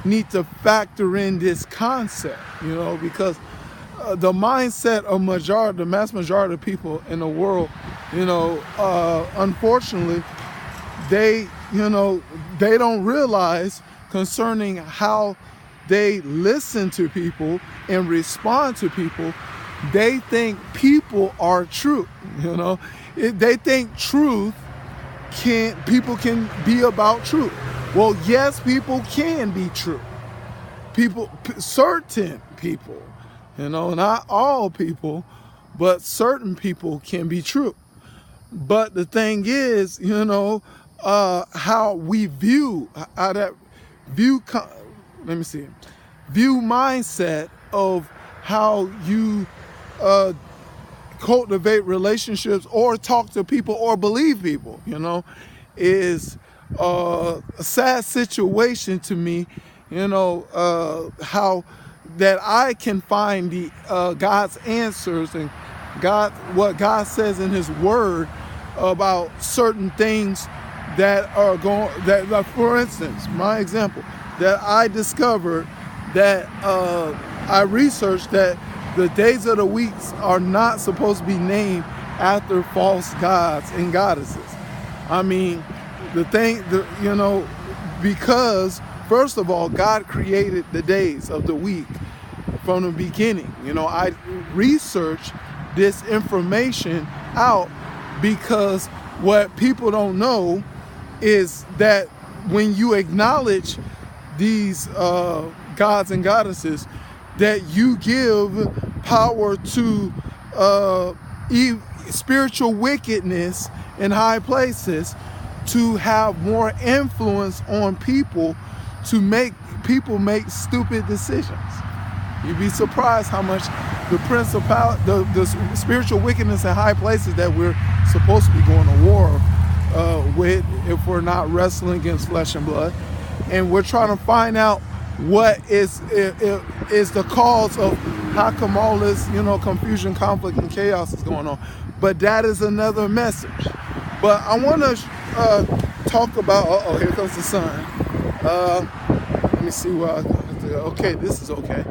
need to factor in this concept, because the mindset of the mass majority of people in the world, unfortunately, they, they don't realize concerning how they listen to people and respond to people. They think people are true, They think people can be about truth. Well, yes, people can be true. Certain people, not all people, but certain people can be true. But the thing is, how we view, view mindset of how you cultivate relationships or talk to people or believe people, is a sad situation to me, how that I can find the God's answers and what God says in His Word about certain things that are like, for instance, my example, that I discovered that I researched that the days of the weeks are not supposed to be named after false gods and goddesses. I mean, because first of all, God created the days of the week from the beginning. I researched this information out because what people don't know is that when you acknowledge these gods and goddesses, that you give power to spiritual wickedness in high places to have more influence on people, to make people make stupid decisions. You'd be surprised how much the spiritual wickedness in high places that we're supposed to be going to war with, if we're not wrestling against flesh and blood, and we're trying to find out what is the cause of how come all this confusion, conflict, and chaos is going on. But that is another message. But I want to talk about. Here comes the sun. Let me see where okay, this is okay.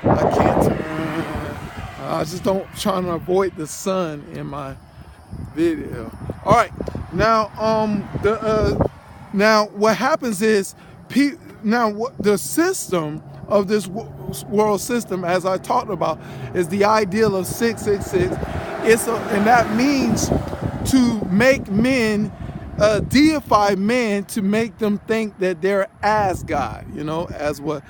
I can't turn. I just don't trying to avoid the sun in my video. All right, now now what happens is the system of this world system, as I talked about, is the ideal of 666. And that means to make men, deify men, to make them think that they're as God, as what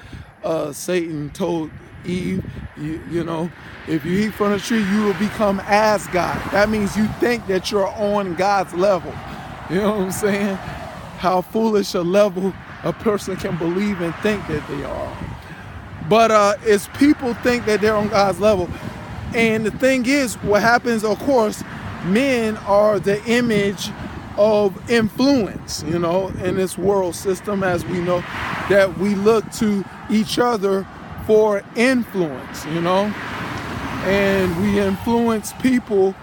Satan told Eve, if you eat from the tree, you will become as God. That means you think that you're on God's level. You know what I'm saying? How foolish a level a person can believe and think that they are. But it's people think that they're on God's level. And the thing is, what happens, of course, men are the image of influence, in this world system, as we know, that we look to each other for influence, and we influence people.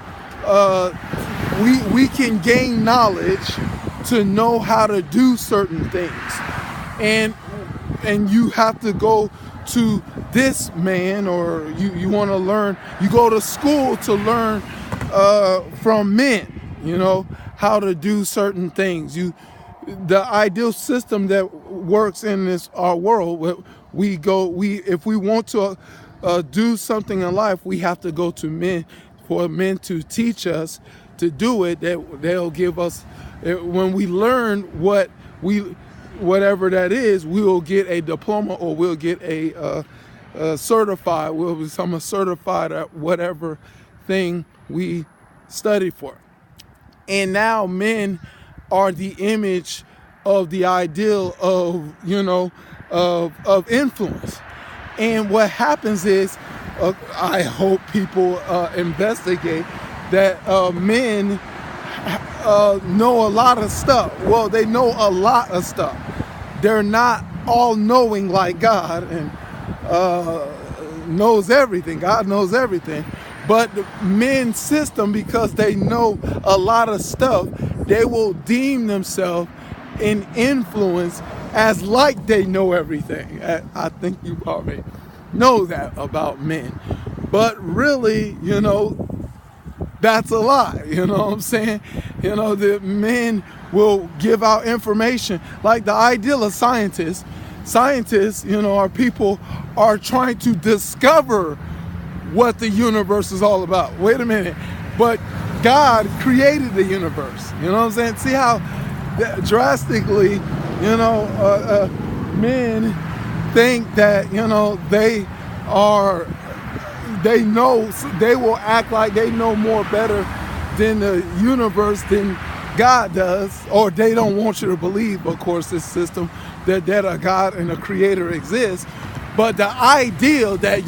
We can gain knowledge to know how to do certain things, and you have to go to this man, or you want to learn. You go to school to learn from men, how to do certain things. The ideal system that works in our world, if we want to do something in life, we have to go to men, for men to teach us to do it. That they'll give us, when we learn whatever that is, we will get a diploma, or we'll get a certified. We'll become a certified at whatever thing we study for. And now men are the image of the ideal of of influence. And what happens is, I hope people investigate that men know a lot of stuff. Well, they know a lot of stuff. They're not all knowing like God and knows everything. God knows everything. But the men's system, because they know a lot of stuff, they will deem themselves in influence as like they know everything. I think you already know that about men. But really, that's a lie. You know what I'm saying? The men will give out information. Like the ideal of scientists. Scientists, are people are trying to discover what the universe is all about. Wait a minute. But God created the universe. You know what I'm saying? See how drastically, men think that, they will act like they know more better than the universe than God does, or they don't want you to believe, of course, this system that a God and a creator exists. But the ideal that,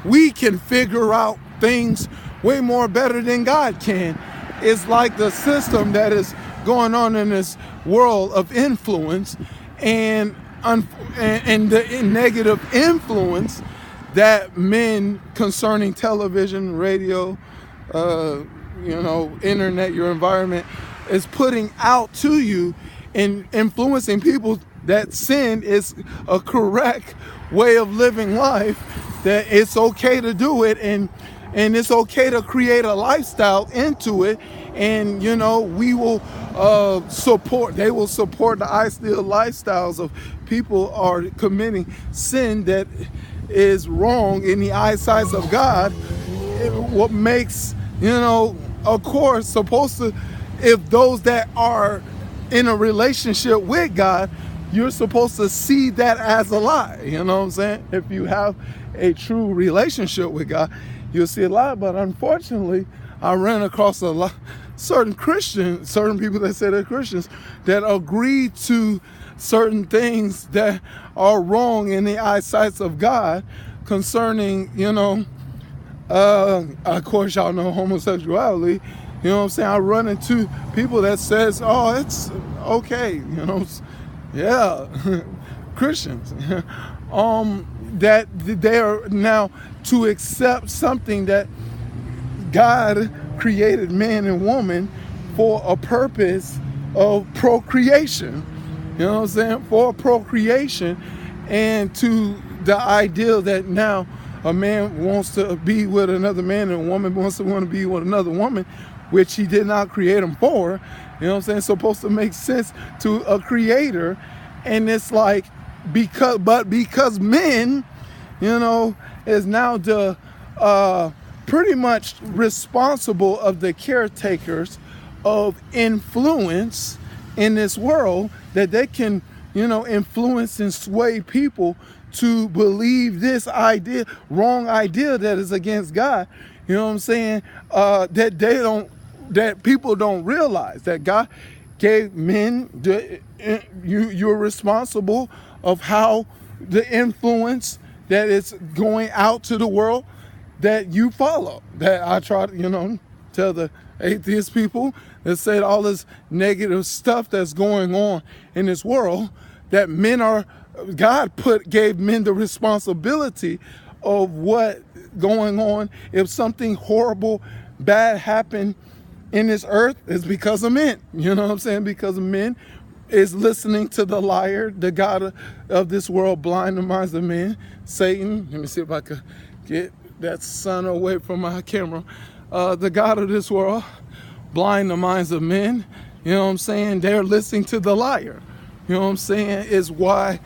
we can figure out things way more better than God can is like the system that is going on in this world of influence and the negative influence that men concerning television, radio, internet, your environment is putting out to you and influencing people that sin is a correct way of living life, that it's okay to do it, and it's okay to create a lifestyle into it, and we will they will support the ideal lifestyles of people are committing sin that is wrong in the eyesight of God. What makes, of course, supposed to, if those that are in a relationship with God, you're supposed to see that as a lie. You know what I'm saying? If you have a true relationship with God, you'll see a lie. But unfortunately, I ran across a lot, certain people that say they're Christians, that agree to certain things that are wrong in the eyesight of God concerning, of course, y'all know homosexuality. You know what I'm saying? I run into people that says, oh, it's okay, yeah, Christians, that they are now to accept something that God created man and woman for a purpose of procreation. You know what I'm saying? For procreation, and to the ideal that now a man wants to be with another man and a woman wants to be with another woman, which he did not create them for. You know what I'm saying? It's supposed to make sense to a creator. And it's like, because men, is now the pretty much responsible of the caretakers of influence in this world, that they can, influence and sway people to believe this wrong idea that is against God. You know what I'm saying? That people don't realize that God gave men, you're responsible of how the influence that is going out to the world that you follow. That I try to, tell the atheist people that said all this negative stuff that's going on in this world, that God gave men the responsibility of what going on. If something horrible, bad happened in this earth, it's because of men. You know what I'm saying? Because of men is listening to the liar, the God of this world, blind the minds of men, Satan. Let me see if I could get that sun away from my camera. The God of this world, blind the minds of men. You know what I'm saying? They're listening to the liar. You know what I'm saying? Is why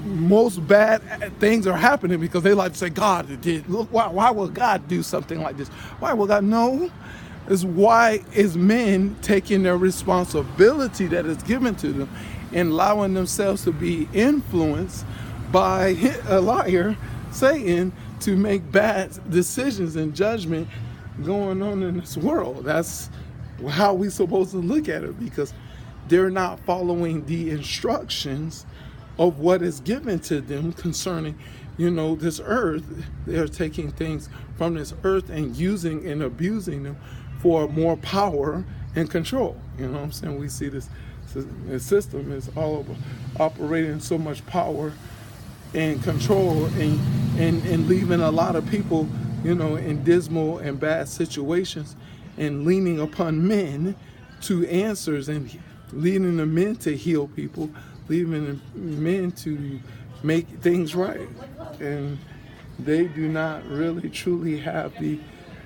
most bad things are happening, because they like to say God did. Look, why would God do something like this? Why would God? No. Is why is men taking their responsibility that is given to them and allowing themselves to be influenced by a liar, Satan, to make bad decisions and judgment going on in this world. That's how we're supposed to look at it, because they're not following the instructions of what is given to them concerning, this earth. They're taking things from this earth and using and abusing them for more power and control. You know what I'm saying? We see this system is all over operating so much power and control and leaving a lot of people, in dismal and bad situations, and leaning upon men to answers and leading the men to heal people leaving men to make things right. And they do not really truly have the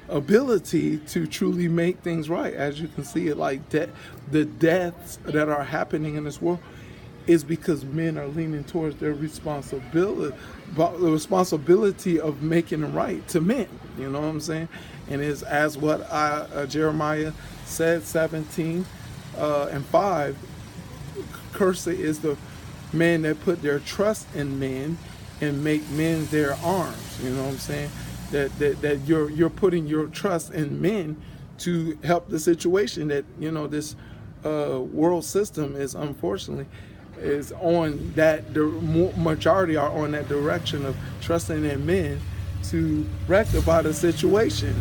ability to truly make things right. As you can see, it like the deaths that are happening in this world is because men are leaning towards their responsibility, the responsibility of making it right to men. You know what I'm saying? And it's as what Jeremiah said, 17:5. Cursed is the man that put their trust in men and make men their arms. You know what I'm saying? That you're putting your trust in men to help the situation that, you know, this world system is unfortunately is on that. The majority are on that direction of trusting in men to rectify the situation.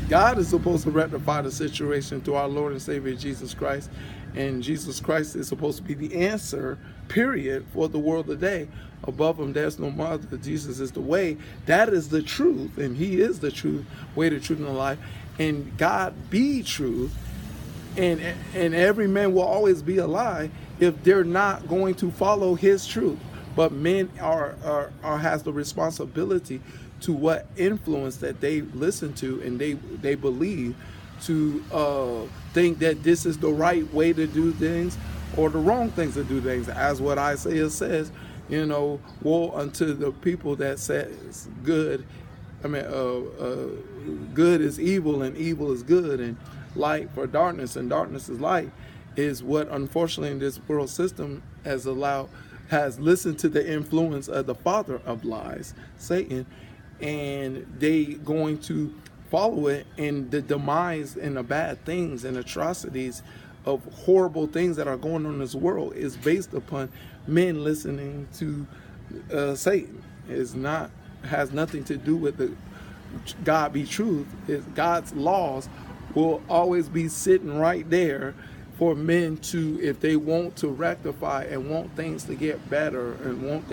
God is supposed to rectify the situation through our Lord and Savior Jesus Christ, and Jesus Christ is supposed to be the answer, period, for the world today. Above him there's no other. Jesus is the way. That is the truth, and he is the truth, way, the truth, and the life. And God be truth, and every man will always be a lie if they're not going to follow his truth. But men has the responsibility to what influence that they listen to and they believe, to think that this is the right way to do things or the wrong things to do things. As what Isaiah says, you know, woe unto the people that says good, good is evil and evil is good, and light for darkness and darkness is light, is what unfortunately in this world system has listened to the influence of the father of lies, Satan, and they going to follow it, and the demise and the bad things and atrocities of horrible things that are going on in this world is based upon men listening to Satan. Has nothing to do with the God be truth. God's laws will always be sitting right there for men to, if they want to rectify and want things to get better and want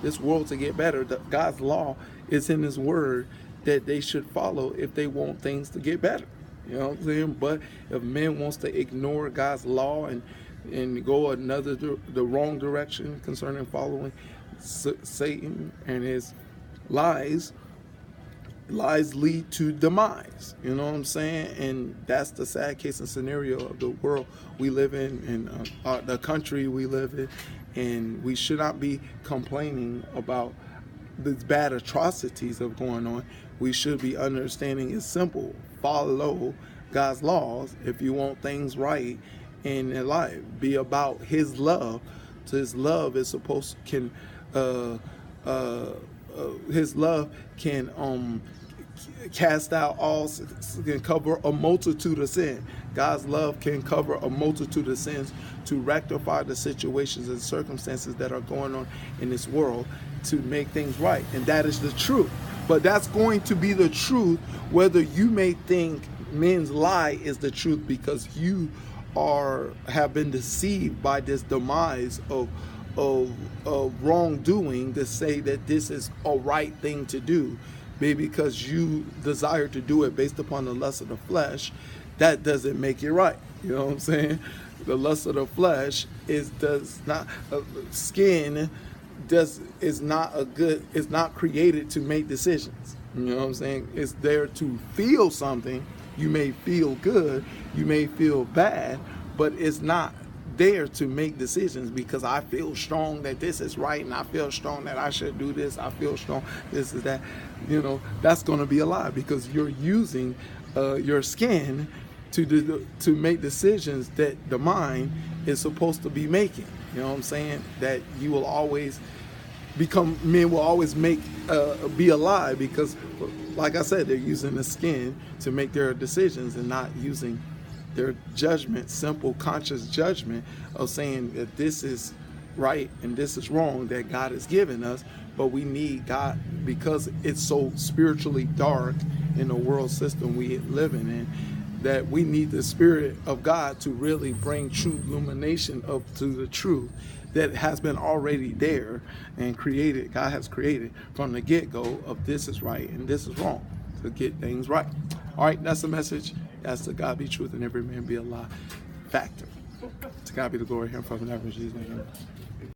this world to get better. God's law is in his word that they should follow if they want things to get better. You know what I'm saying? But if men wants to ignore God's law and go the wrong direction concerning following Satan and his lies lead to demise. You know what I'm saying? And that's the sad case and scenario of the world we live in, and the country we live in. And we should not be complaining about these bad atrocities of going on. We should be understanding it's simple. Follow God's laws if you want things right in life. Be about his love. So his love is supposed his love can cast out all, can cover a multitude of sin. God's love can cover a multitude of sins to rectify the situations and circumstances that are going on in this world, to make things right. And that is the truth. But that's going to be the truth whether you may think men's lie is the truth, because you have been deceived by this demise of wrongdoing to say that this is a right thing to do. Maybe because you desire to do it based upon the lust of the flesh, that doesn't make it right. You know what I'm saying? The lust of the flesh is not created to make decisions. You know what I'm saying? It's there to feel something. You may feel good, you may feel bad, but it's not there to make decisions because I feel strong that this is right, and I feel strong that I should do this, I feel strong this is that. You know, that's going to be a lie, because you're using your skin to make decisions that the mind is supposed to be making. You know what I'm saying? That you will always men will always be a lie, because like I said, they're using the skin to make their decisions and not using their judgment, simple conscious judgment of saying that this is right and this is wrong that God has given us. But we need God, because it's so spiritually dark in the world system we living in, that we need the Spirit of God to really bring true illumination to the truth that has been already there and created. God has created from the get-go of this is right and this is wrong, to get things right. All right, that's the message. That's the God be truth and every man be a lie factor. To God be the glory, him from heaven, Jesus' name.